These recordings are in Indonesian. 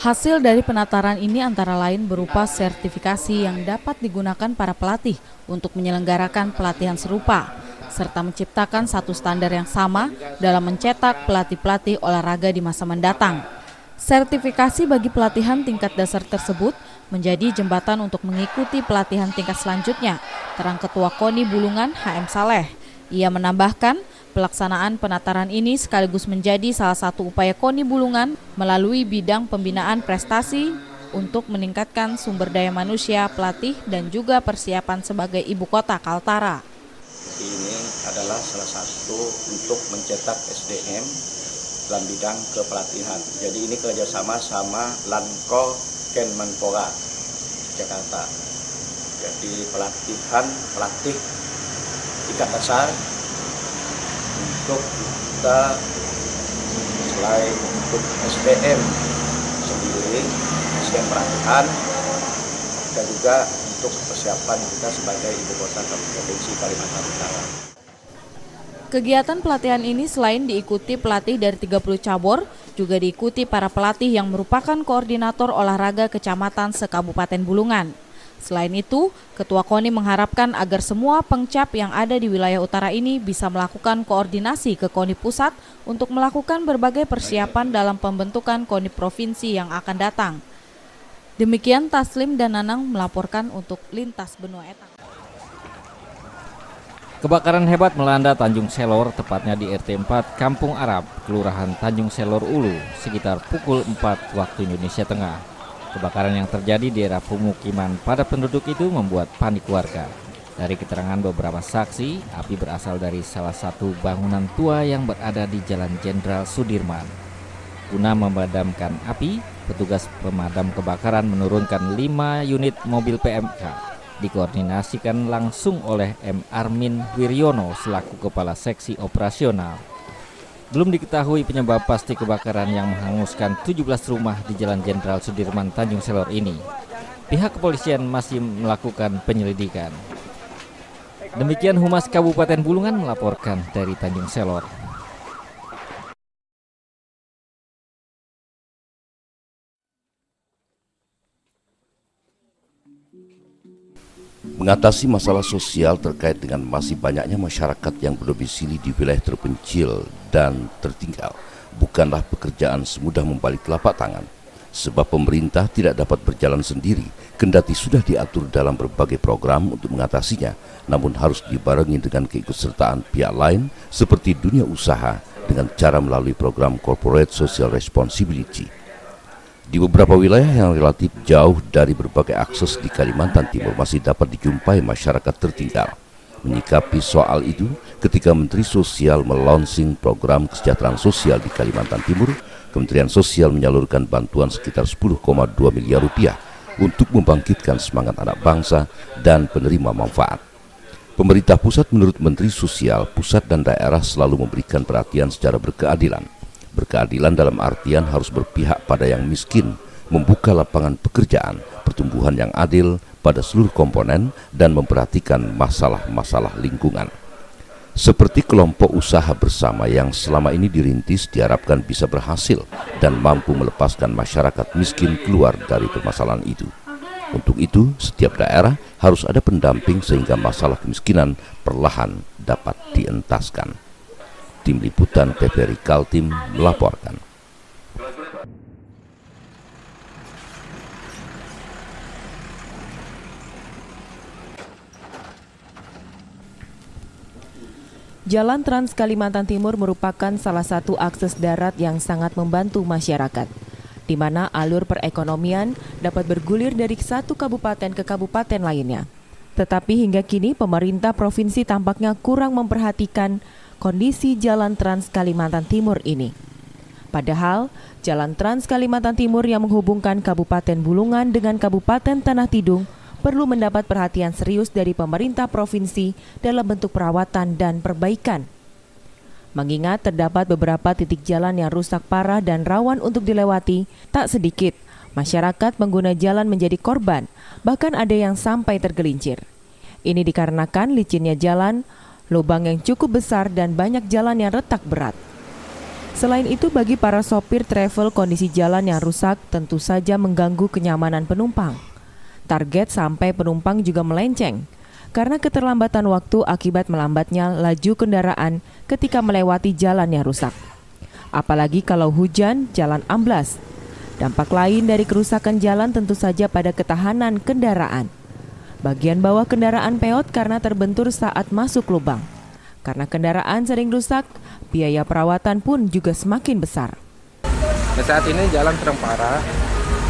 Hasil dari penataran ini antara lain berupa sertifikasi yang dapat digunakan para pelatih untuk menyelenggarakan pelatihan serupa, serta menciptakan satu standar yang sama dalam mencetak pelatih-pelatih olahraga di masa mendatang. Sertifikasi bagi pelatihan tingkat dasar tersebut menjadi jembatan untuk mengikuti pelatihan tingkat selanjutnya, terang Ketua KONI Bulungan HM Saleh. Ia menambahkan, pelaksanaan penataran ini sekaligus menjadi salah satu upaya KONI Bulungan melalui bidang pembinaan prestasi untuk meningkatkan sumber daya manusia, pelatih, dan juga persiapan sebagai ibu kota Kaltara. Ini adalah salah satu untuk mencetak SDM dalam bidang kepelatihan. Jadi ini kerjasama sama Lanko Kemenpora Jakarta. Jadi pelatih tingkat dasar untuk kita selain untuk SDM sendiri, SDM pelatihan, dan juga untuk persiapan kita sebagai ibu kota provinsi Kalimantan Utara. Kegiatan pelatihan ini selain diikuti pelatih dari 30 cabur, juga diikuti para pelatih yang merupakan koordinator olahraga kecamatan se-Kabupaten Bulungan. Selain itu, Ketua KONI mengharapkan agar semua pengcap yang ada di wilayah utara ini bisa melakukan koordinasi ke KONI pusat untuk melakukan berbagai persiapan dalam pembentukan KONI provinsi yang akan datang. Demikian Taslim dan Nanang melaporkan untuk Lintas Benua Etang. Kebakaran hebat melanda Tanjung Selor, tepatnya di RT 4 Kampung Arab, Kelurahan Tanjung Selor Ulu, sekitar pukul 4 waktu Indonesia Tengah. Kebakaran yang terjadi di daerah pemukiman padat penduduk itu membuat panik warga. Dari keterangan beberapa saksi, api berasal dari salah satu bangunan tua yang berada di Jalan Jenderal Sudirman. Guna memadamkan api, petugas pemadam kebakaran menurunkan 5 unit mobil PMK. Dikoordinasikan langsung oleh M. Armin Wiryono selaku Kepala Seksi Operasional. Belum diketahui penyebab pasti kebakaran yang menghanguskan 17 rumah di Jalan Jenderal Sudirman Tanjung Selor ini. Pihak kepolisian masih melakukan penyelidikan. Demikian Humas Kabupaten Bulungan melaporkan dari Tanjung Selor. Mengatasi masalah sosial terkait dengan masih banyaknya masyarakat yang berdomisili di wilayah terpencil dan tertinggal bukanlah pekerjaan semudah membalik telapak tangan, sebab pemerintah tidak dapat berjalan sendiri kendati sudah diatur dalam berbagai program untuk mengatasinya, namun harus dibarengi dengan keikutsertaan pihak lain seperti dunia usaha dengan cara melalui program Corporate Social Responsibility. Di beberapa wilayah yang relatif jauh dari berbagai akses di Kalimantan Timur masih dapat dijumpai masyarakat tertinggal. Menyikapi soal itu, ketika Menteri Sosial melonsing program kesejahteraan sosial di Kalimantan Timur, Kementerian Sosial menyalurkan bantuan sekitar 10,2 miliar rupiah untuk membangkitkan semangat anak bangsa dan penerima manfaat. Pemerintah pusat menurut Menteri Sosial, pusat dan daerah selalu memberikan perhatian secara berkeadilan. Berkeadilan dalam artian harus berpihak pada yang miskin, membuka lapangan pekerjaan, pertumbuhan yang adil pada seluruh komponen, dan memperhatikan masalah-masalah lingkungan. Seperti kelompok usaha bersama yang selama ini dirintis diharapkan bisa berhasil dan mampu melepaskan masyarakat miskin keluar dari permasalahan itu. Untuk itu, setiap daerah harus ada pendamping sehingga masalah kemiskinan perlahan dapat dientaskan. Tim Liputan TVRI Kaltim melaporkan. Jalan Trans Kalimantan Timur merupakan salah satu akses darat yang sangat membantu masyarakat, di mana alur perekonomian dapat bergulir dari satu kabupaten ke kabupaten lainnya. Tetapi hingga kini pemerintah provinsi tampaknya kurang memperhatikan kondisi Jalan Trans Kalimantan Timur ini. Padahal, Jalan Trans Kalimantan Timur yang menghubungkan Kabupaten Bulungan dengan Kabupaten Tanah Tidung perlu mendapat perhatian serius dari pemerintah provinsi dalam bentuk perawatan dan perbaikan. Mengingat terdapat beberapa titik jalan yang rusak parah dan rawan untuk dilewati, tak sedikit masyarakat pengguna jalan menjadi korban, bahkan ada yang sampai tergelincir. Ini dikarenakan licinnya jalan, lubang yang cukup besar dan banyak jalan yang retak berat. Selain itu, bagi para sopir travel, kondisi jalan yang rusak tentu saja mengganggu kenyamanan penumpang. Target sampai penumpang juga melenceng karena keterlambatan waktu akibat melambatnya laju kendaraan ketika melewati jalan yang rusak. Apalagi kalau hujan, jalan amblas. Dampak lain dari kerusakan jalan tentu saja pada ketahanan kendaraan. Bagian bawah kendaraan peot karena terbentur saat masuk lubang. Karena kendaraan sering rusak, biaya perawatan pun juga semakin besar. Saat ini jalan sedang parah.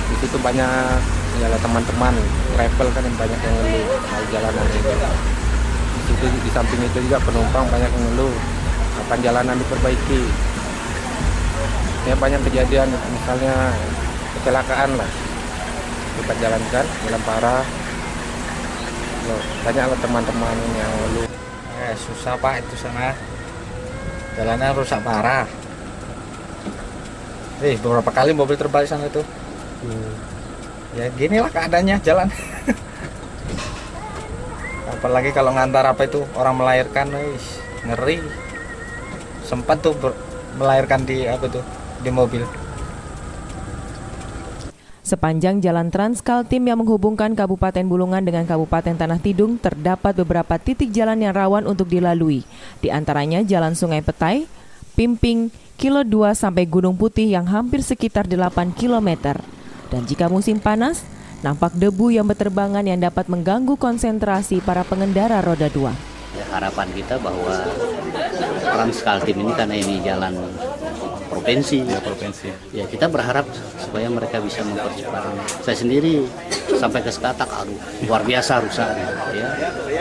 Di situ banyak teman-teman travel kan yang banyak yang ngeluh mau jalanan ini. Di situ di samping itu juga penumpang banyak yang ngeluh kapan jalanan diperbaiki. Ya banyak kejadian, misalnya kecelakaan lah. Tempat jalan kan, jalan parah. Banyaklah teman-teman yang ngeluh. Susah Pak itu sana, jalannya rusak parah. Beberapa kali mobil terbalik sana itu. Ya ginilah keadaannya jalan. Apalagi kalau ngantar orang melahirkan, ngeri. Sempat tuh melahirkan di mobil. Sepanjang jalan Transkaltim yang menghubungkan Kabupaten Bulungan dengan Kabupaten Tanah Tidung, terdapat beberapa titik jalan yang rawan untuk dilalui. Di antaranya Jalan Sungai Petai, Pimping, Kilo 2 sampai Gunung Putih yang hampir sekitar 8 km. Dan jika musim panas, nampak debu yang berterbangan yang dapat mengganggu konsentrasi para pengendara roda 2. Ya, harapan kita bahwa Transkaltim ini karena ini jalan provinsi. Ya kita berharap supaya mereka bisa mempercepat. Saya sendiri sampai ke Sekatak, luar biasa rusak. Ya,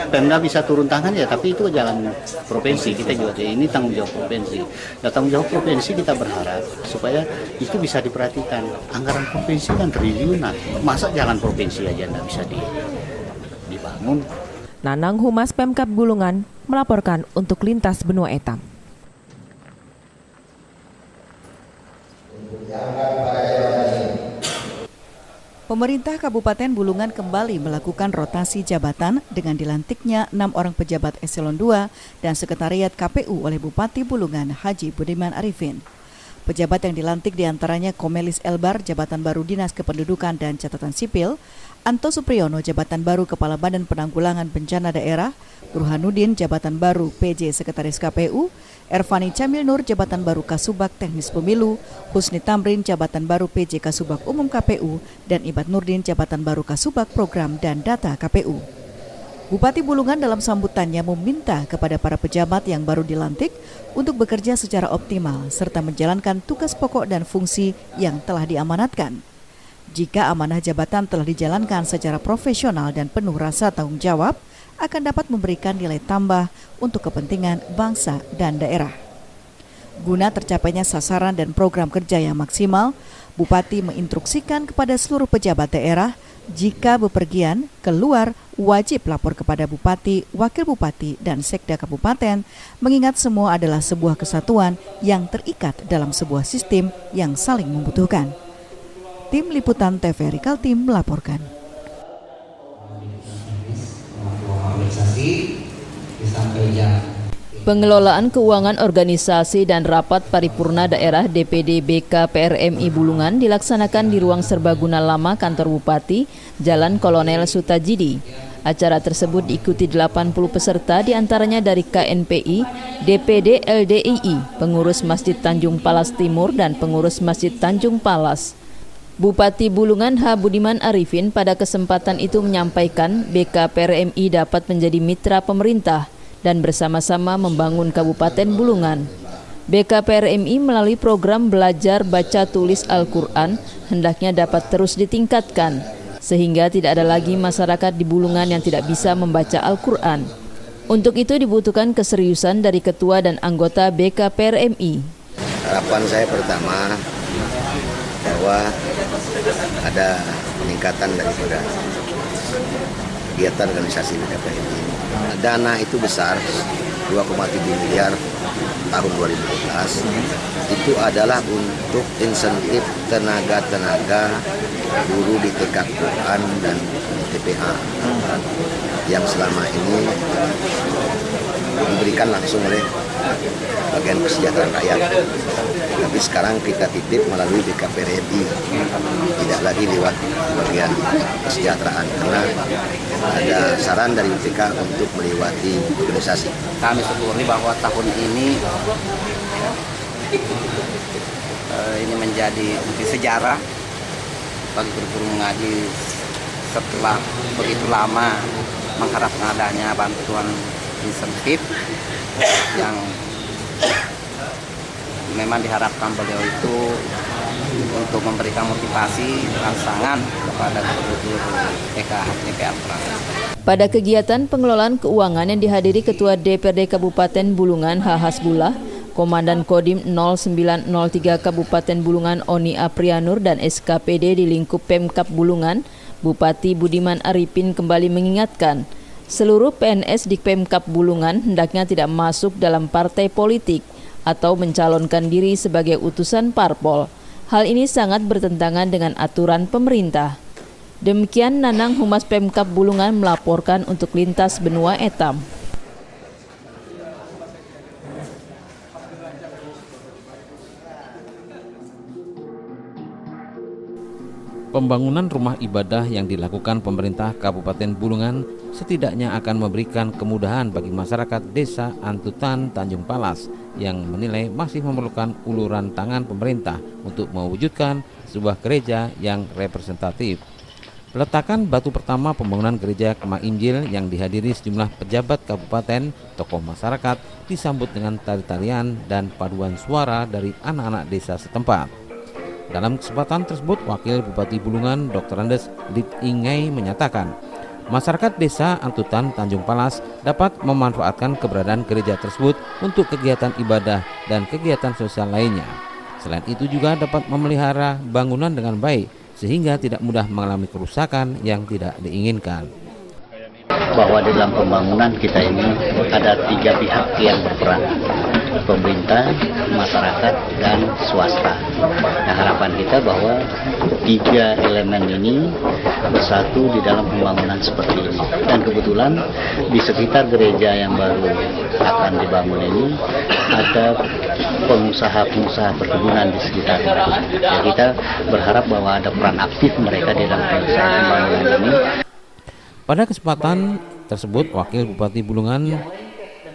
Pemda bisa turun tangan ya, tapi itu jalan provinsi. Kita juga ini tanggung jawab provinsi. Ya, tanggung jawab provinsi kita berharap supaya itu bisa diperhatikan. Anggaran provinsi kan triliunan. Masa jalan provinsi aja nggak bisa dibangun? Nanang Humas Pemkab Bulungan melaporkan untuk Lintas Benua Etam. Pemerintah Kabupaten Bulungan kembali melakukan rotasi jabatan dengan dilantiknya 6 orang pejabat eselon 2 dan sekretariat KPU oleh Bupati Bulungan Haji Budiman Arifin. Pejabat yang dilantik diantaranya Komelis Elbar, Jabatan Baru Dinas Kependudukan dan Catatan Sipil, Anto Supriyono, Jabatan Baru Kepala Badan Penanggulangan Bencana Daerah, Burhanuddin, Jabatan Baru PJ Sekretaris KPU, Ervani Camil Nur, Jabatan Baru Kasubag Teknis Pemilu, Husni Tamrin, Jabatan Baru PJ Kasubag Umum KPU, dan Ibad Nurdin, Jabatan Baru Kasubag Program dan Data KPU. Bupati Bulungan dalam sambutannya meminta kepada para pejabat yang baru dilantik untuk bekerja secara optimal serta menjalankan tugas pokok dan fungsi yang telah diamanatkan. Jika amanah jabatan telah dijalankan secara profesional dan penuh rasa tanggung jawab, akan dapat memberikan nilai tambah untuk kepentingan bangsa dan daerah. Guna tercapainya sasaran dan program kerja yang maksimal, Bupati menginstruksikan kepada seluruh pejabat daerah jika bepergian keluar wajib lapor kepada Bupati, Wakil Bupati, dan Sekda Kabupaten, mengingat semua adalah sebuah kesatuan yang terikat dalam sebuah sistem yang saling membutuhkan. Tim Liputan TVRI Kaltim melaporkan. Pengelolaan keuangan organisasi dan rapat paripurna daerah DPD BK PRMI Bulungan dilaksanakan di ruang serbaguna lama kantor Bupati, Jalan Kolonel Sutajidi. Acara tersebut diikuti 80 peserta diantaranya dari KNPI, DPD LDII, pengurus Masjid Tanjung Palas Timur dan pengurus Masjid Tanjung Palas. Bupati Bulungan H. Budiman Arifin pada kesempatan itu menyampaikan BK PRMI dapat menjadi mitra pemerintah dan bersama-sama membangun Kabupaten Bulungan. BK PRMI melalui program belajar baca tulis Al-Quran hendaknya dapat terus ditingkatkan, sehingga tidak ada lagi masyarakat di Bulungan yang tidak bisa membaca Al-Quran. Untuk itu dibutuhkan keseriusan dari ketua dan anggota BK PRMI. Harapan saya pertama bahwa ada peningkatan daripada kegiatan organisasi BK PRMI. Dana itu besar, 2,7 miliar tahun 2012. Itu adalah untuk insentif tenaga-tenaga guru di TK Quran dan TPA yang selama ini diberikan langsung oleh bagian kesejahteraan rakyat. Tapi sekarang kita titip melalui BKPRMI, tidak lagi lewat bagian kesejahteraan, karena ada saran dari BPK untuk melewati organisasi. Kami syukuri bahwa tahun ini menjadi sejarah bagi kurikulum mengaji setelah begitu lama mengharapkan adanya bantuan insentif yang memang diharapkan beliau itu untuk memberikan motivasi rangsangan kepada guru-guru TK Trans. Pada kegiatan pengelolaan keuangan yang dihadiri Ketua DPRD Kabupaten Bulungan H. Hasbullah, Komandan Kodim 0903 Kabupaten Bulungan Oni Aprianur dan SKPD di lingkup Pemkab Bulungan, Bupati Budiman Arifin kembali mengingatkan, seluruh PNS di Pemkab Bulungan hendaknya tidak masuk dalam partai politik atau mencalonkan diri sebagai utusan parpol. Hal ini sangat bertentangan dengan aturan pemerintah. Demikian Nanang Humas Pemkab Bulungan melaporkan untuk Lintas Benua Etam. Pembangunan rumah ibadah yang dilakukan pemerintah Kabupaten Bulungan setidaknya akan memberikan kemudahan bagi masyarakat Desa Antutan Tanjung Palas yang menilai masih memerlukan uluran tangan pemerintah untuk mewujudkan sebuah gereja yang representatif. Peletakan batu pertama pembangunan gereja Kemah Injil yang dihadiri sejumlah pejabat kabupaten, tokoh masyarakat disambut dengan tari-tarian dan paduan suara dari anak-anak desa setempat. Dalam kesempatan tersebut, Wakil Bupati Bulungan Dr. Andes Lid Ingai menyatakan, masyarakat Desa Antutan Tanjung Palas dapat memanfaatkan keberadaan gereja tersebut untuk kegiatan ibadah dan kegiatan sosial lainnya. Selain itu juga dapat memelihara bangunan dengan baik sehingga tidak mudah mengalami kerusakan yang tidak diinginkan. Bahwa di dalam pembangunan kita ini ada 3 pihak yang berperan, pemerintah, masyarakat, dan swasta. Nah, harapan kita bahwa 3 elemen ini bersatu di dalam pembangunan seperti ini. Dan kebetulan di sekitar gereja yang baru akan dibangun ini ada pengusaha-pengusaha perkebunan di sekitarnya. Ya, kita berharap bahwa ada peran aktif mereka di dalam pembangunan ini. Pada kesempatan tersebut, Wakil Bupati Bulungan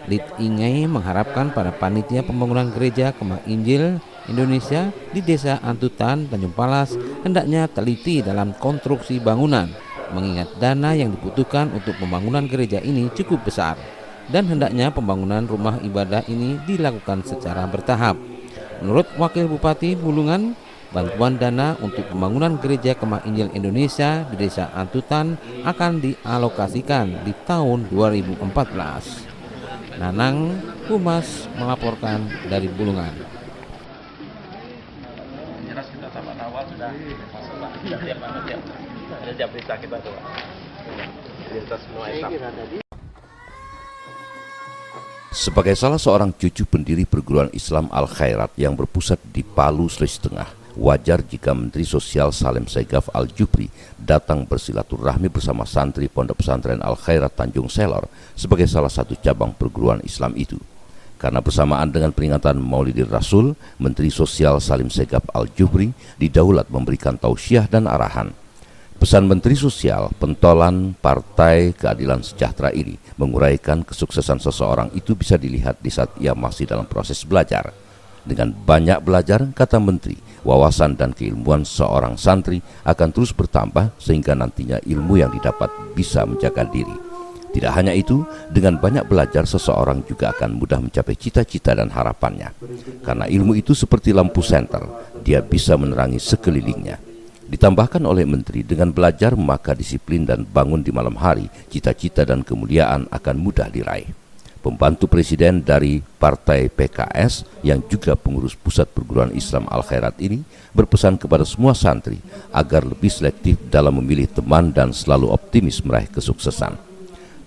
Lid Ingai mengharapkan para panitia pembangunan gereja Kemah Injil Indonesia di Desa Antutan Tanjung Palas hendaknya teliti dalam konstruksi bangunan, mengingat dana yang dibutuhkan untuk pembangunan gereja ini cukup besar, dan hendaknya pembangunan rumah ibadah ini dilakukan secara bertahap. Menurut Wakil Bupati Bulungan, bantuan dana untuk pembangunan gereja Kemah Injil Indonesia di Desa Antutan akan dialokasikan di tahun 2014. Nanang Humas melaporkan dari Bulungan. Sebagai salah seorang cucu pendiri perguruan Islam Al-Khairat yang berpusat di Palu, Sulawesi Tengah, wajar jika Menteri Sosial Salim Segaf Al-Jufri datang bersilaturahmi bersama santri Pondok Pesantren Al-Khairat Tanjung Selor sebagai salah satu cabang perguruan Islam itu. Karena bersamaan dengan peringatan Maulidin Rasul, Menteri Sosial Salim Segaf Al-Jufri didaulat memberikan tausiah dan arahan. Pesan Menteri Sosial, pentolan Partai Keadilan Sejahtera ini menguraikan kesuksesan seseorang itu bisa dilihat di saat ia masih dalam proses belajar. Dengan banyak belajar, kata Menteri, wawasan dan keilmuan seorang santri akan terus bertambah sehingga nantinya ilmu yang didapat bisa menjaga diri. Tidak hanya itu, dengan banyak belajar seseorang juga akan mudah mencapai cita-cita dan harapannya. Karena ilmu itu seperti lampu senter, dia bisa menerangi sekelilingnya. Ditambahkan oleh Menteri, dengan belajar maka disiplin dan bangun di malam hari, cita-cita dan kemuliaan akan mudah diraih. Pembantu Presiden dari Partai PKS yang juga pengurus Pusat Perguruan Islam Al-Khairat ini berpesan kepada semua santri agar lebih selektif dalam memilih teman dan selalu optimis meraih kesuksesan.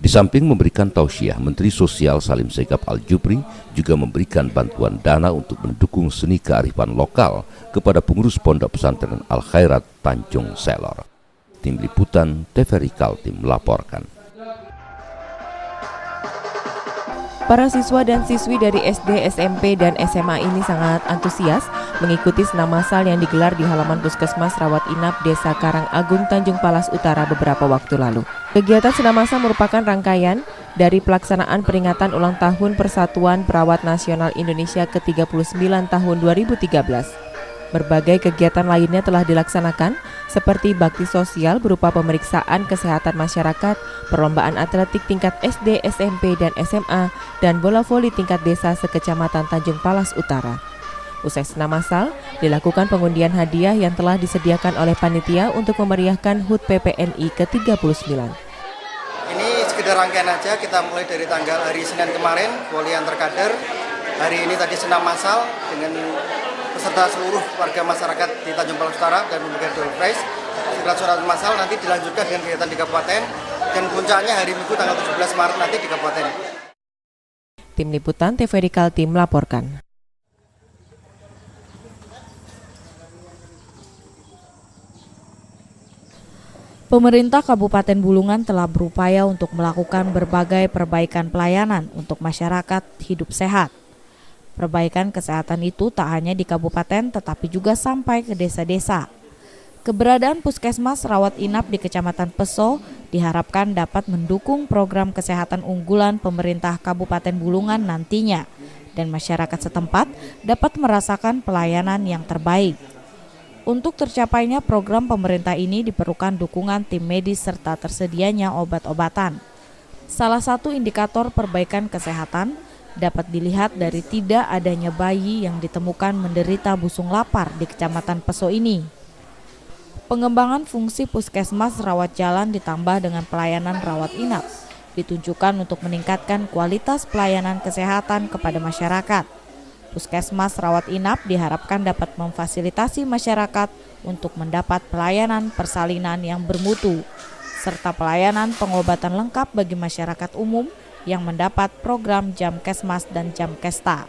Di samping memberikan tausiah, Menteri Sosial Salim Segaf Al-Jufri juga memberikan bantuan dana untuk mendukung seni kearifan lokal kepada pengurus Pondok Pesantren Al-Khairat Tanjung Selor. Tim Liputan TVRI Kaltim melaporkan. Para siswa dan siswi dari SD, SMP, dan SMA ini sangat antusias mengikuti senam massal yang digelar di halaman Puskesmas Rawat Inap Desa Karangagung, Tanjung Palas Utara beberapa waktu lalu. Kegiatan senam massal merupakan rangkaian dari pelaksanaan peringatan ulang tahun Persatuan Perawat Nasional Indonesia ke-39 tahun 2013. Berbagai kegiatan lainnya telah dilaksanakan seperti bakti sosial berupa pemeriksaan kesehatan masyarakat, perlombaan atletik tingkat SD, SMP, dan SMA, dan bola voli tingkat desa sekecamatan Tanjung Palas Utara. Usai senam massal, dilakukan pengundian hadiah yang telah disediakan oleh panitia untuk memeriahkan HUT PPNI ke-39. Ini sekedar rangkaian aja, kita mulai dari tanggal hari Senin kemarin, voli antar kader. Hari ini tadi senam massal dengan peserta seluruh warga masyarakat di Tanjung Palas Utara dan pembagian door prize. Setelah surat massal nanti dilanjutkan dengan kegiatan di kabupaten dan puncaknya hari Minggu tanggal 17 Maret nanti di kabupaten. Tim Liputan TVRI Kaltim melaporkan. Pemerintah Kabupaten Bulungan telah berupaya untuk melakukan berbagai perbaikan pelayanan untuk masyarakat hidup sehat. Perbaikan kesehatan itu tak hanya di kabupaten tetapi juga sampai ke desa-desa. Keberadaan Puskesmas Rawat Inap di Kecamatan Peso diharapkan dapat mendukung program kesehatan unggulan pemerintah Kabupaten Bulungan nantinya dan masyarakat setempat dapat merasakan pelayanan yang terbaik. Untuk tercapainya program pemerintah ini diperlukan dukungan tim medis serta tersedianya obat-obatan. Salah satu indikator perbaikan kesehatan dapat dilihat dari tidak adanya bayi yang ditemukan menderita busung lapar di Kecamatan Peso ini. Pengembangan fungsi Puskesmas Rawat Jalan ditambah dengan pelayanan rawat inap ditunjukkan untuk meningkatkan kualitas pelayanan kesehatan kepada masyarakat. Puskesmas Rawat Inap diharapkan dapat memfasilitasi masyarakat untuk mendapat pelayanan persalinan yang bermutu, serta pelayanan pengobatan lengkap bagi masyarakat umum yang mendapat program Jamkesmas dan Jamkesta.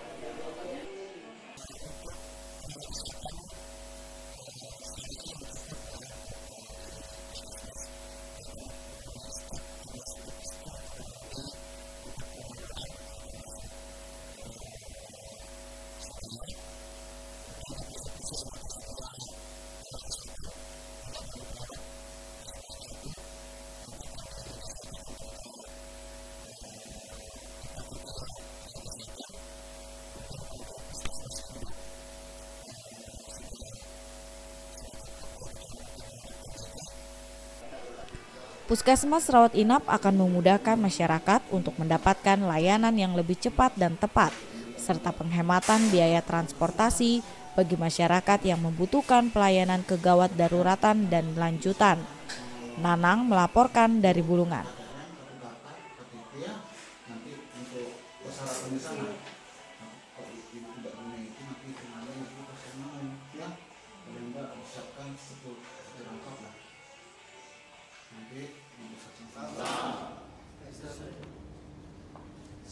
Puskesmas Rawat Inap akan memudahkan masyarakat untuk mendapatkan layanan yang lebih cepat dan tepat, serta penghematan biaya transportasi bagi masyarakat yang membutuhkan pelayanan kegawat daruratan dan lanjutan. Nanang melaporkan dari Bulungan.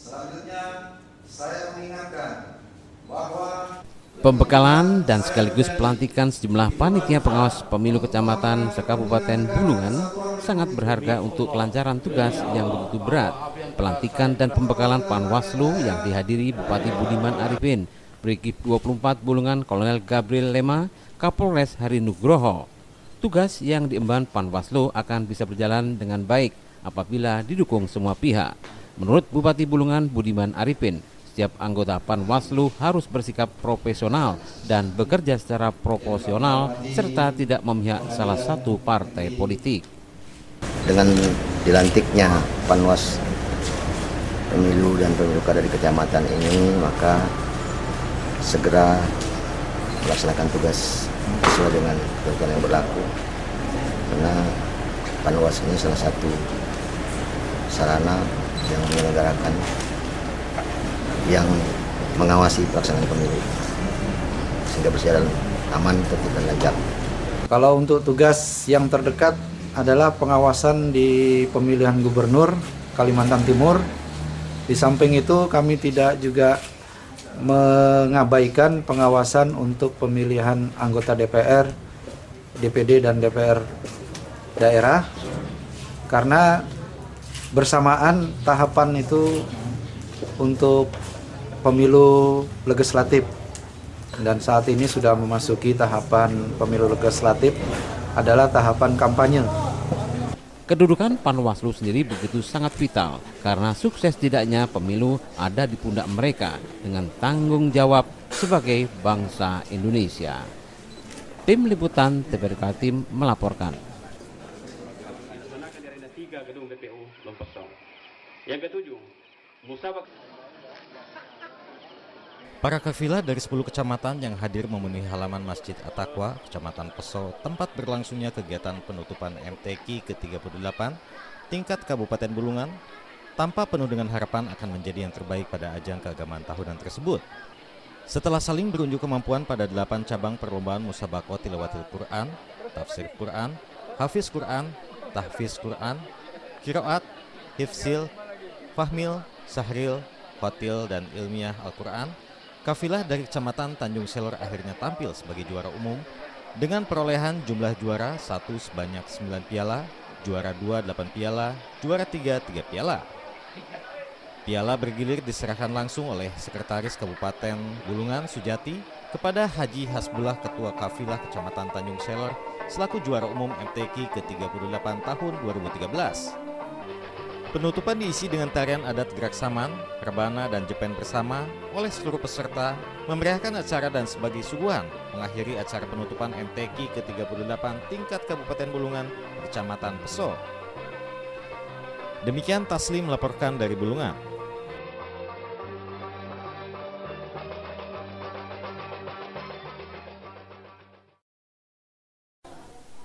Selanjutnya, saya mengingatkan bahwa pembekalan dan sekaligus pelantikan sejumlah panitia pengawas pemilu kecamatan sekabupaten Bulungan sangat berharga untuk kelancaran tugas yang begitu berat. Pelantikan dan pembekalan Panwaslu yang dihadiri Bupati Budiman Arifin, Brigif 24 Bulungan Kolonel Gabriel Lema, Kapolres Hari Nugroho. Tugas yang diemban Panwaslu akan bisa berjalan dengan baik apabila didukung semua pihak. Menurut Bupati Bulungan Budiman Arifin, setiap anggota Panwaslu harus bersikap profesional dan bekerja secara proporsional serta tidak memihak salah satu partai politik. Dengan dilantiknya Panwas Pemilu dan Pemilu Kada di kecamatan ini, maka segera melaksanakan tugas sesuai dengan ketentuan yang berlaku. Karena Panwas ini salah satu sarana yang menyelenggarakan, yang mengawasi pelaksanaan pemilu sehingga berjalan aman, tertib dan lancar. Kalau untuk tugas yang terdekat adalah pengawasan di pemilihan gubernur Kalimantan Timur. Di samping itu kami tidak juga mengabaikan pengawasan untuk pemilihan anggota DPR, DPD dan DPR daerah, karena bersamaan tahapan itu untuk pemilu legislatif. Dan saat ini sudah memasuki tahapan pemilu legislatif adalah tahapan kampanye. Kedudukan Panwaslu sendiri begitu sangat vital karena sukses tidaknya pemilu ada di pundak mereka dengan tanggung jawab sebagai bangsa Indonesia. Tim Liputan TVRI Kaltim melaporkan. Yang ketujuh, musabak. Para kafilah dari 10 kecamatan yang hadir memenuhi halaman Masjid At-Taqwa, Kecamatan Peso, tempat berlangsungnya kegiatan penutupan MTQ ke-38 tingkat Kabupaten Bulungan, tanpa penuh dengan harapan akan menjadi yang terbaik pada ajang keagamaan tahunan tersebut. Setelah saling berunjuk kemampuan pada 8 cabang perlombaan musabaqah tilawatil Quran, tafsir Quran, hafiz Quran, tahfiz Quran, qiraat, hifzil, fahmil, sahril, khotil, dan ilmiah Al-Quran, kafilah dari Kecamatan Tanjung Selor akhirnya tampil sebagai juara umum dengan perolehan jumlah juara 1 sebanyak 9 piala, juara 2 8 piala, juara 3 3 piala. Piala bergilir diserahkan langsung oleh Sekretaris Kabupaten Bulungan Sujati kepada Haji Hasbullah Ketua Kafilah Kecamatan Tanjung Selor selaku juara umum MTQ ke-38 tahun 2013. Penutupan diisi dengan tarian adat Gerak Saman, Rebana, dan Jepen bersama oleh seluruh peserta, memeriahkan acara dan sebagai suguhan mengakhiri acara penutupan MTQ ke-38 tingkat Kabupaten Bulungan, Kecamatan Peso. Demikian Taslim melaporkan dari Bulungan.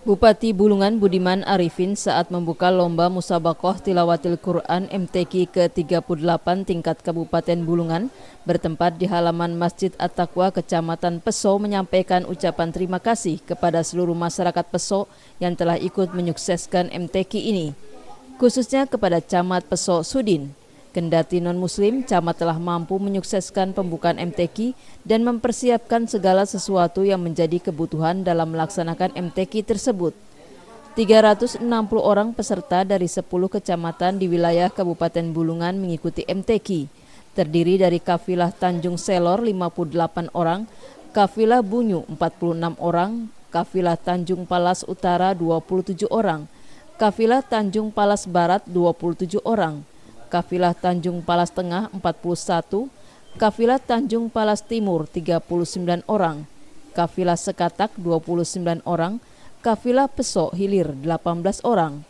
Bupati Bulungan Budiman Arifin saat membuka lomba musabaqah tilawatil Quran MTQ ke-38 tingkat Kabupaten Bulungan bertempat di halaman Masjid At-Taqwa Kecamatan Peso menyampaikan ucapan terima kasih kepada seluruh masyarakat Peso yang telah ikut menyukseskan MTQ ini, khususnya kepada Camat Peso Sudin. Kendati non-muslim, Camat telah mampu menyukseskan pembukaan MTQ dan mempersiapkan segala sesuatu yang menjadi kebutuhan dalam melaksanakan MTQ tersebut. 360 orang peserta dari 10 kecamatan di wilayah Kabupaten Bulungan mengikuti MTQ, terdiri dari Kafilah Tanjung Selor 58 orang, Kafilah Bunyu 46 orang, Kafilah Tanjung Palas Utara 27 orang, Kafilah Tanjung Palas Barat 27 orang, Kafilah Tanjung Palas Tengah 41, Kafilah Tanjung Palas Timur 39 orang, Kafilah Sekatak 29 orang, Kafilah Peso Hilir 18 orang,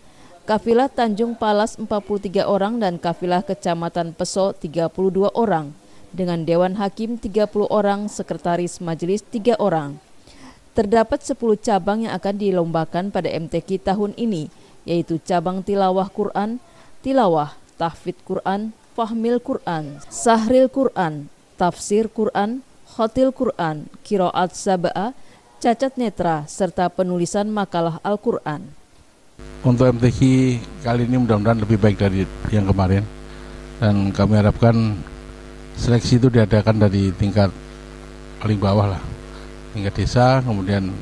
Kafilah Tanjung Palas 43 orang dan Kafilah Kecamatan Peso 32 orang, dengan Dewan Hakim 30 orang, Sekretaris Majelis 3 orang. Terdapat 10 cabang yang akan dilombakan pada MTQ tahun ini, yaitu cabang tilawah Quran, tilawah, tahfidz Quran, fahmil Quran, sahril Quran, tafsir Quran, khotil Quran, qiraat sab'ah, cacat netra, serta penulisan makalah Al-Quran. Untuk MTQ kali ini mudah-mudahan lebih baik dari yang kemarin, dan kami harapkan seleksi itu diadakan dari tingkat paling bawah lah, tingkat desa, kemudian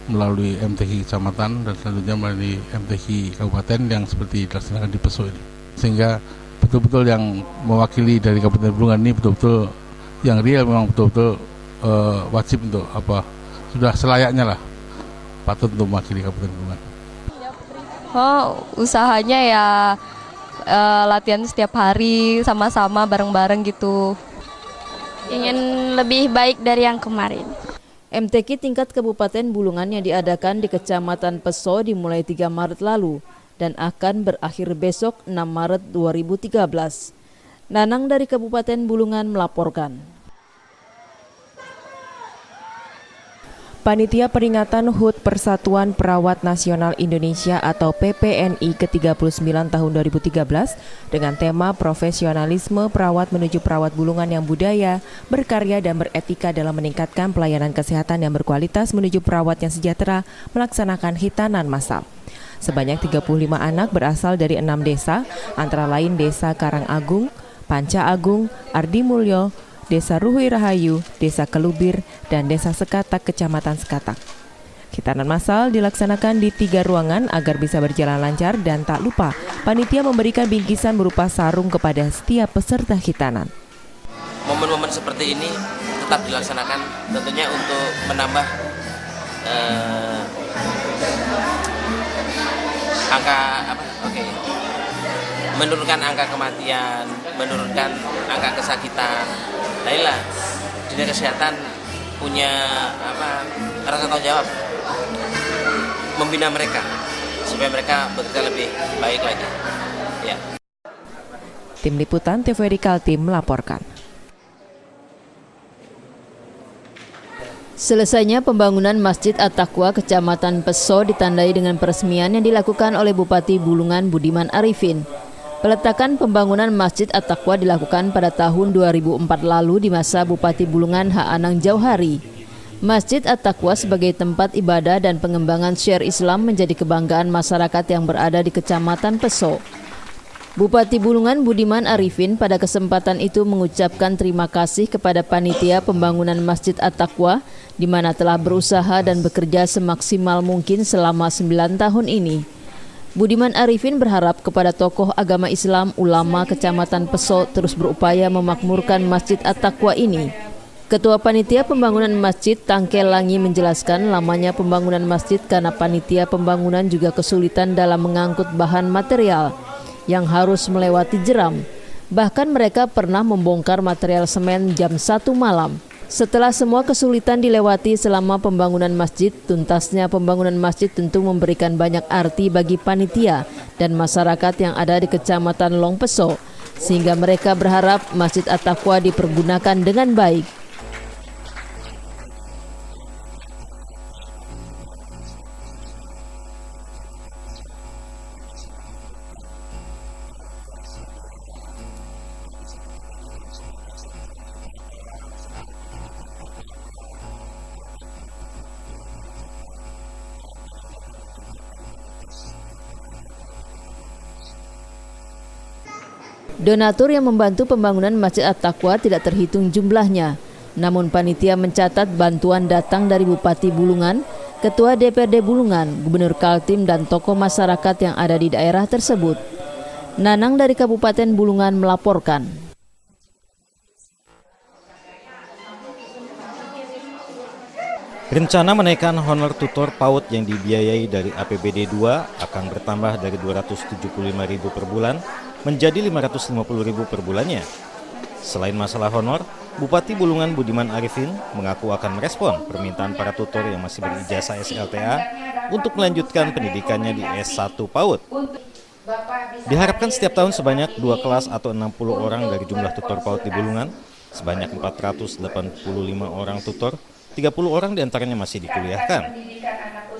melalui MTQ kecamatan, dan selanjutnya melalui MTQ kabupaten yang seperti dilaksanakan di Peso ini. Sehingga betul-betul yang mewakili dari Kabupaten Bulungan ini betul-betul yang real, memang betul-betul wajib untuk sudah selayaknya lah patut untuk mewakili Kabupaten Bulungan. Usahanya ya latihan setiap hari sama-sama bareng-bareng gitu. Ingin lebih baik dari yang kemarin. MTQ tingkat Kabupaten Bulungan yang diadakan di Kecamatan Peso dimulai 3 Maret lalu dan akan berakhir besok 6 Maret 2013. Nanang dari Kabupaten Bulungan melaporkan. Panitia Peringatan HUT Persatuan Perawat Nasional Indonesia atau PPNI ke-39 tahun 2013 dengan tema Profesionalisme Perawat Menuju Perawat Bulungan yang Budaya, Berkarya dan Beretika dalam Meningkatkan Pelayanan Kesehatan yang Berkualitas menuju Perawat yang Sejahtera melaksanakan hitanan massal. Sebanyak 35 anak berasal dari 6 desa, antara lain Desa Karangagung, Panca Agung, Ardi Mulyo, Desa Ruhui Rahayu, Desa Kelubir, dan Desa Sekatak, Kecamatan Sekatak. Khitanan massal dilaksanakan di 3 ruangan agar bisa berjalan lancar dan tak lupa panitia memberikan bingkisan berupa sarung kepada setiap peserta khitanan. Momen-momen seperti ini tetap dilaksanakan tentunya untuk menambah menurunkan angka kematian, menurunkan angka kesakitan. Nah inilah Dinas Kesehatan punya rasa tanggung jawab membina mereka supaya mereka bekerja lebih baik lagi. Ya. Tim Liputan TVRI Kaltim melaporkan. Selesainya pembangunan Masjid At-Taqwa Kecamatan Peso ditandai dengan peresmian yang dilakukan oleh Bupati Bulungan Budiman Arifin. Peletakan pembangunan Masjid At-Taqwa dilakukan pada tahun 2004 lalu di masa Bupati Bulungan H. Anang Jauhari. Masjid At-Taqwa sebagai tempat ibadah dan pengembangan syiar Islam menjadi kebanggaan masyarakat yang berada di Kecamatan Peso. Bupati Bulungan Budiman Arifin pada kesempatan itu mengucapkan terima kasih kepada panitia pembangunan Masjid At-Taqwa di mana telah berusaha dan bekerja semaksimal mungkin selama 9 tahun ini. Budiman Arifin berharap kepada tokoh agama Islam ulama Kecamatan Peso terus berupaya memakmurkan Masjid At-Taqwa ini. Ketua Panitia Pembangunan Masjid Tangkel Langi menjelaskan lamanya pembangunan masjid karena panitia pembangunan juga kesulitan dalam mengangkut bahan material yang harus melewati jeram. Bahkan mereka pernah membongkar material semen jam 1 malam. Setelah semua kesulitan dilewati selama pembangunan masjid, tuntasnya pembangunan masjid tentu memberikan banyak arti bagi panitia dan masyarakat yang ada di Kecamatan Long Peso, sehingga mereka berharap Masjid At-Taqwa dipergunakan dengan baik. Donatur yang membantu pembangunan Masjid At-Taqwa tidak terhitung jumlahnya. Namun panitia mencatat bantuan datang dari Bupati Bulungan, Ketua DPRD Bulungan, Gubernur Kaltim dan tokoh masyarakat yang ada di daerah tersebut. Nanang dari Kabupaten Bulungan melaporkan. Rencana menaikkan honor tutor PAUD yang dibiayai dari APBD 2 akan bertambah dari Rp275.000 per bulan menjadi Rp550.000 per bulannya. Selain masalah honor, Bupati Bulungan Budiman Arifin mengaku akan merespon permintaan para tutor yang masih berijazah SLTA untuk melanjutkan pendidikannya di S1 PAUD. Diharapkan setiap tahun sebanyak 2 kelas atau 60 orang dari jumlah tutor PAUD di Bulungan, sebanyak 485 orang tutor, 30 orang diantaranya masih dikuliahkan.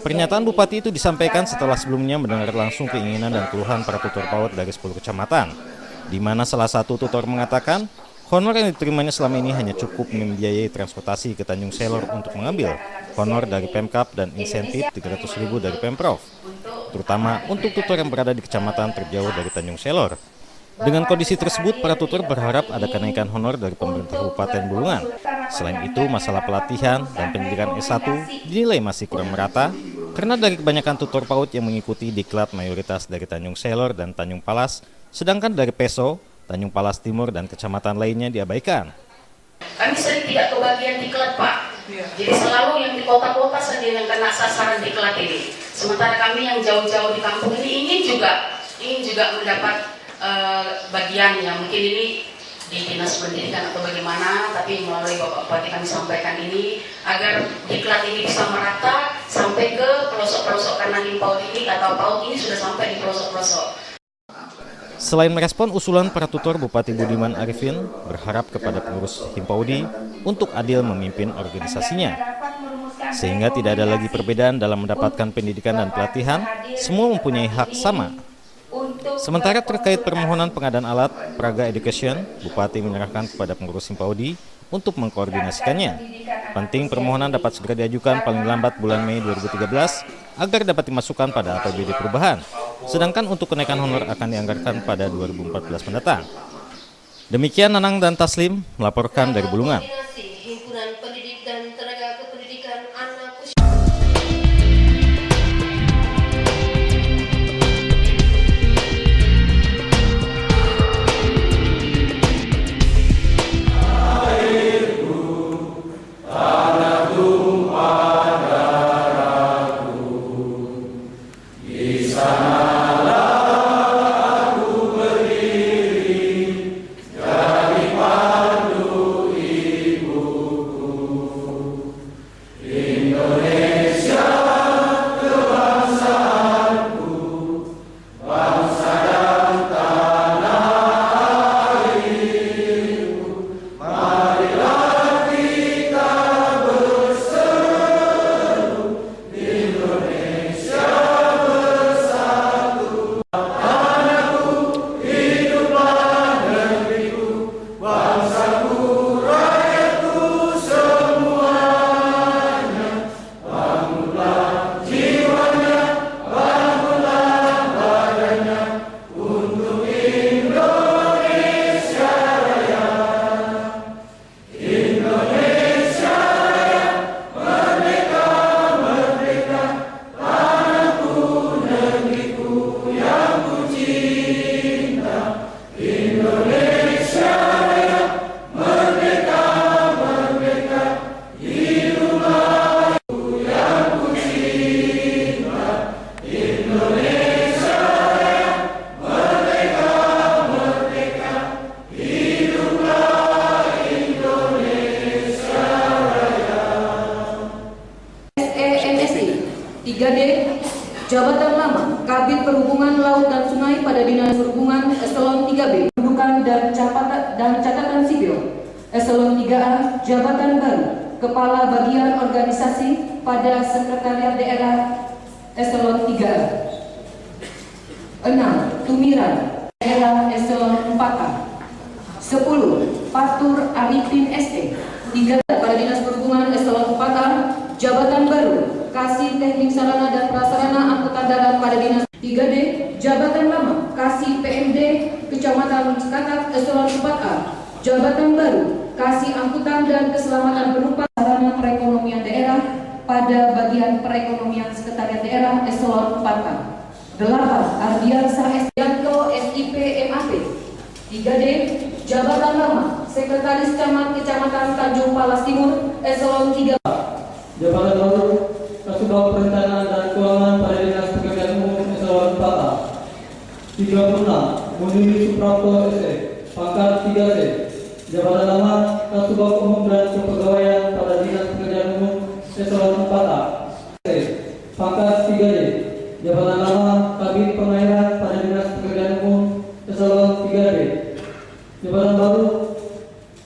Pernyataan Bupati itu disampaikan setelah sebelumnya mendengar langsung keinginan dan keluhan para tutor PAUD dari 10 kecamatan, di mana salah satu tutor mengatakan honor yang diterimanya selama ini hanya cukup membiayai transportasi ke Tanjung Selor untuk mengambil honor dari Pemkap dan insentif 300.000 dari Pemprov, terutama untuk tutor yang berada di kecamatan terjauh dari Tanjung Selor. Dengan kondisi tersebut, para tutor berharap ada kenaikan honor dari pemerintah Kabupaten Bulungan. Selain itu, masalah pelatihan dan pendidikan S1 dinilai masih kurang merata karena dari kebanyakan tutor PAUD yang mengikuti diklat mayoritas dari Tanjung Selor dan Tanjung Palas, sedangkan dari Peso, Tanjung Palas Timur dan kecamatan lainnya diabaikan. Kami sering tidak kebagian diklat, Pak. Jadi selalu yang di kota-kota saja yang kena sasaran diklat ini. Sementara kami yang jauh-jauh di kampung ini ingin juga mendapat bagian yang mungkin ini di dinas pendidikan atau bagaimana, tapi melalui Bapak Bupati kami sampaikan ini agar diklat ini bisa merata sampai ke pelosok-pelosok, karena di PAUD ini atau PAUD ini sudah sampai di pelosok-pelosok. Selain merespon usulan para tutor, Bupati Budiman Arifin berharap kepada pengurus Himpaudi untuk adil memimpin organisasinya, sehingga tidak ada lagi perbedaan dalam mendapatkan pendidikan dan pelatihan, semua mempunyai hak sama. Sementara terkait permohonan pengadaan alat Praga Education, Bupati menyerahkan kepada pengurus Himpaudi untuk mengkoordinasikannya. Penting permohonan dapat segera diajukan paling lambat bulan Mei 2013 agar dapat dimasukkan pada APBD perubahan. Sedangkan untuk kenaikan honor akan dianggarkan pada 2014 mendatang. Demikian Nanang dan Taslim melaporkan dari Bulungan. Perhubungan Eselon 3B, Kependudukan dan Catatan Sipil. Eselon 3A, Jabatan Baru, Kepala Bagian Organisasi pada Sekretariat Daerah Eselon 3A. 6. Tumiran, Daerah Eselon 4A. 10. Fatur Arifin ST. 3. Pada Dinas Perhubungan Eselon 4A, Jabatan Baru, Kasih Teknik Sarana dan Prasarana Angkutan Darat pada Dinas. 3D, Jabatan Lama, Kasih PMD, Kecamatan Katak Eselon 4A. Jabatan Baru, Kasih Angkutan dan Keselamatan berupa sarana perekonomian daerah pada bagian perekonomian Sekretariat Daerah Eselon 4A. 8. Ardiansa Estianto SIP MAP. 3D, Jabatan Lama, Sekretaris Camat Kecamatan Tanjung Palas Timur Eselon 3. Jabatan Baru, Kasubag Perencanaan dan Keuangan pada Dinas Pekerjaan Umum Eselon 4A. 36. Muniri Suprapto SE, pangkat 3C. Jabatan Lama, Kasubag Umum dan Kepegawaian pada Dinas Pekerjaan Umum Eselon 4A. Pangkat 3D. Jabatan Lama, Kabid Pengairan pada Dinas Pekerjaan Umum Eselon 3B. Jabatan Baru,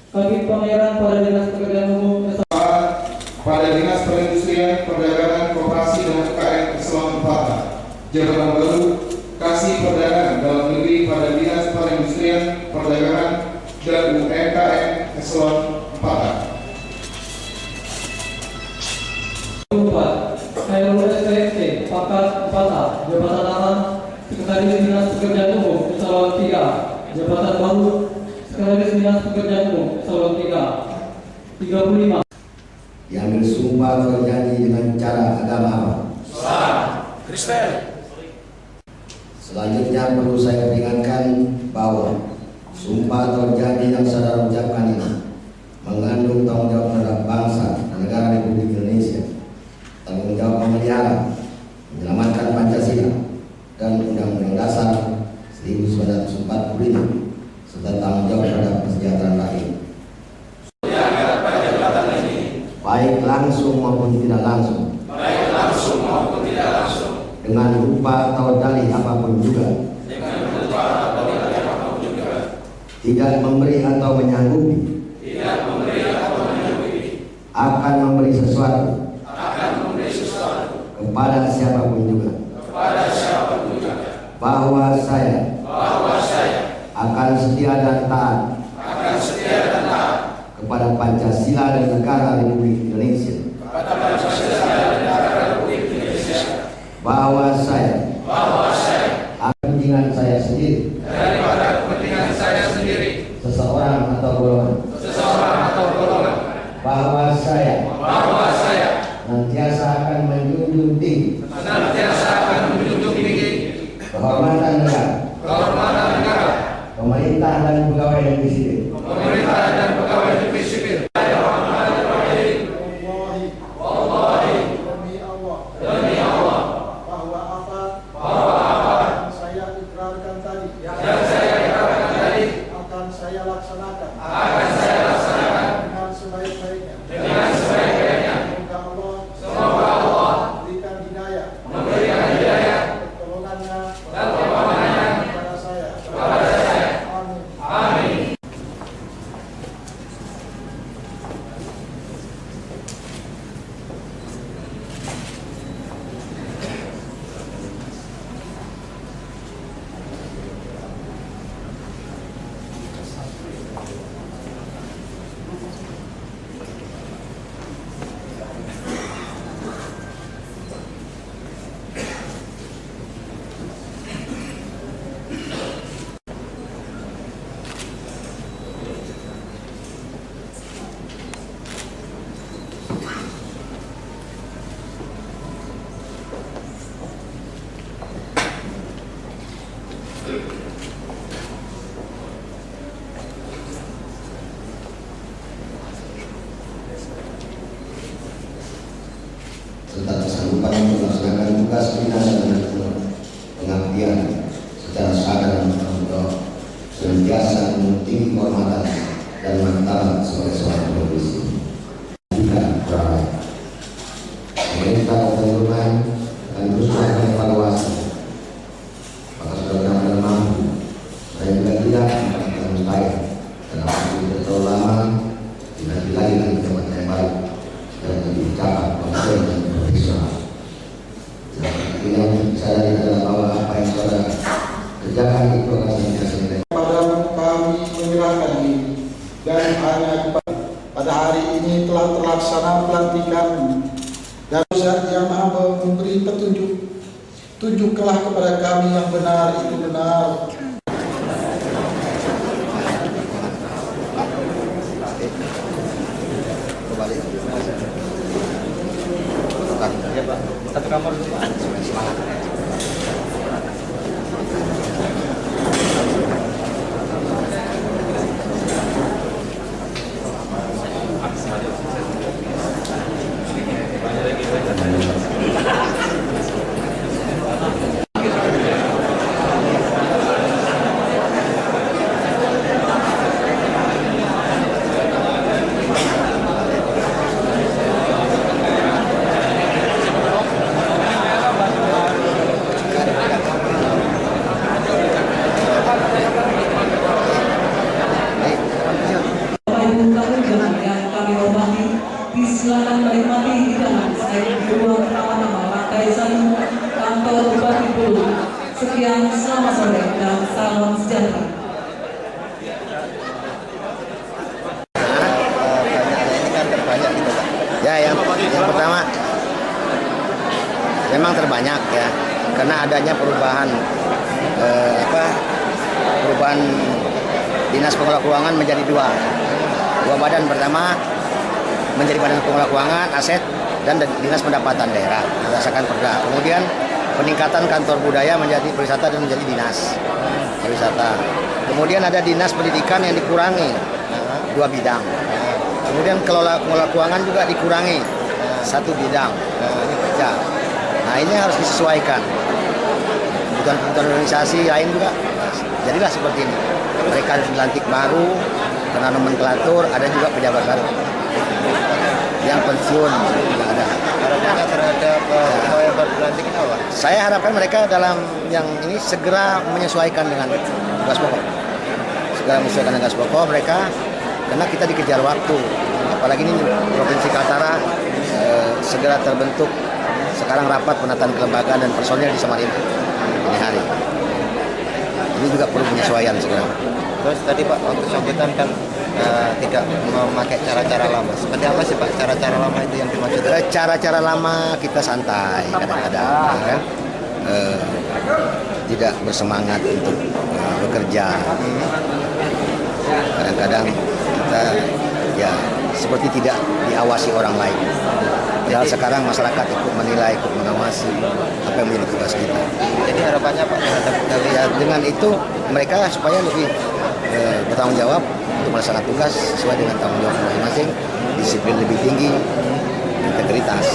Kabid Pengairan pada Dinas Pekerjaan Umum Eselon pada Dinas Perindustrian, Perdagangan, Koperasi dan UKM Eselon 4A. Jabatan Baru, Kasih Perdagangan Dalam Negeri pada Dinas Perindustrian, Perdagangan dan UMKM Eselon 4A. 4. Khairul SPFT, pangkat 4A. Jabatan Lama, Sekretaris Dinas Pekerjaan Umum Eselon 3A. Jabatan Baru, Sekretaris Dinas Pekerjaan Umum Eselon 3A. 35. Yang bersumpah berjanji dengan cara agama apa? Islam, Kristen. Selanjutnya perlu saya peringatkan bahwa sumpah atau janji yang saudara ucapkan ini mengandung tanggung jawab terhadap bangsa dan negara Republik Indonesia, tanggung jawab memelihara, menyelamatkan Pancasila dan Undang-Undang Dasar 1945, serta tanggung jawab terhadap kesejahteraan rakyat. Baik langsung maupun tidak langsung. Dengan rupa atau dalih apapun juga. Tidak memberi atau menyanggupi. Akan memberi sesuatu. Kepada siapapun juga. Bahwa saya. Akan setia dan taat. Kepada Pancasila dan negara Republik Indonesia. Bahwa saya akan kepentingan saya sendiri. Seseorang atau golongan. Bahwa saya senantiasa akan menjunjung tinggi. Kehormatan negara. Pemerintah dan pegawai negeri sipil. serta kesanggupan untuk melaksanakan tugas pembinaan dan pengabdian secara sadar dan bertanggung jawab, senantiasa mentinggi kehormatan dan martabat sebagai seorang politisi. Jika beralih, pemerintah Kabupaten akan terus melakukan evaluasi apakah sudah benar-benar mampu Padamu kami menyerahkan diri dan hanya kepada pada hari ini telah terlaksana pelantikan dan Zat yang Maha memberi petunjuk. Tunjuklah kepada kami yang benar itu benar. Satu kamar dulu Pak. Semangat. Silakan menikmati hidangan selain di ruang pertama-tama lantai 1 kantor Bupati Bulu. Sekian, selamat sore dan salam sejahtera. Ini kan terbanyak gitu Pak. Ya yang pertama memang terbanyak ya karena adanya perubahan perubahan Dinas Pengelola Keuangan menjadi dua badan. Pertama menjadi Badan Pengelola Keuangan, Aset, dan Dinas Pendapatan Daerah berdasarkan Perda. Kemudian peningkatan kantor budaya menjadi Pariwisata dan menjadi Dinas Pariwisata. Kemudian ada Dinas Pendidikan yang dikurangi 2 bidang. Kemudian Pengelola Keuangan juga dikurangi 1 bidang. Ini kerja. Nah ini harus disesuaikan. Kebutuhan organisasi lain juga jadilah seperti ini. Mereka harus dilantik baru, karena nomenklatur, ada juga pejabat baru yang pensiun tidak ada. Harapannya terhadap yang baru dilantik ini apa? Saya harapkan mereka dalam yang ini segera menyesuaikan dengan tugas pokok. Segera menyesuaikan dengan tugas pokok mereka, karena kita dikejar waktu. Apalagi ini Provinsi Kaltara segera terbentuk. Sekarang rapat penataan kelembagaan dan personil di Samarinda ini hari. Ini juga perlu penyesuaian segera. Terus tadi Pak, waktu sambutan kan tidak memakai cara-cara lama. Seperti apa sih Pak cara-cara lama itu yang dimaksud? Cara-cara lama kita santai kadang-kadang, kan? Tidak bersemangat untuk bekerja. Kadang-kadang kita ya seperti tidak diawasi orang lain. Padahal sekarang masyarakat ikut menilai, ikut mengawasi apa yang menjadi tugas kita. Jadi harapannya Pak ya, dengan itu mereka supaya lebih bertanggung jawab untuk melaksanakan tugas sesuai dengan tanggung jawab masing-masing, disiplin lebih tinggi, integritas.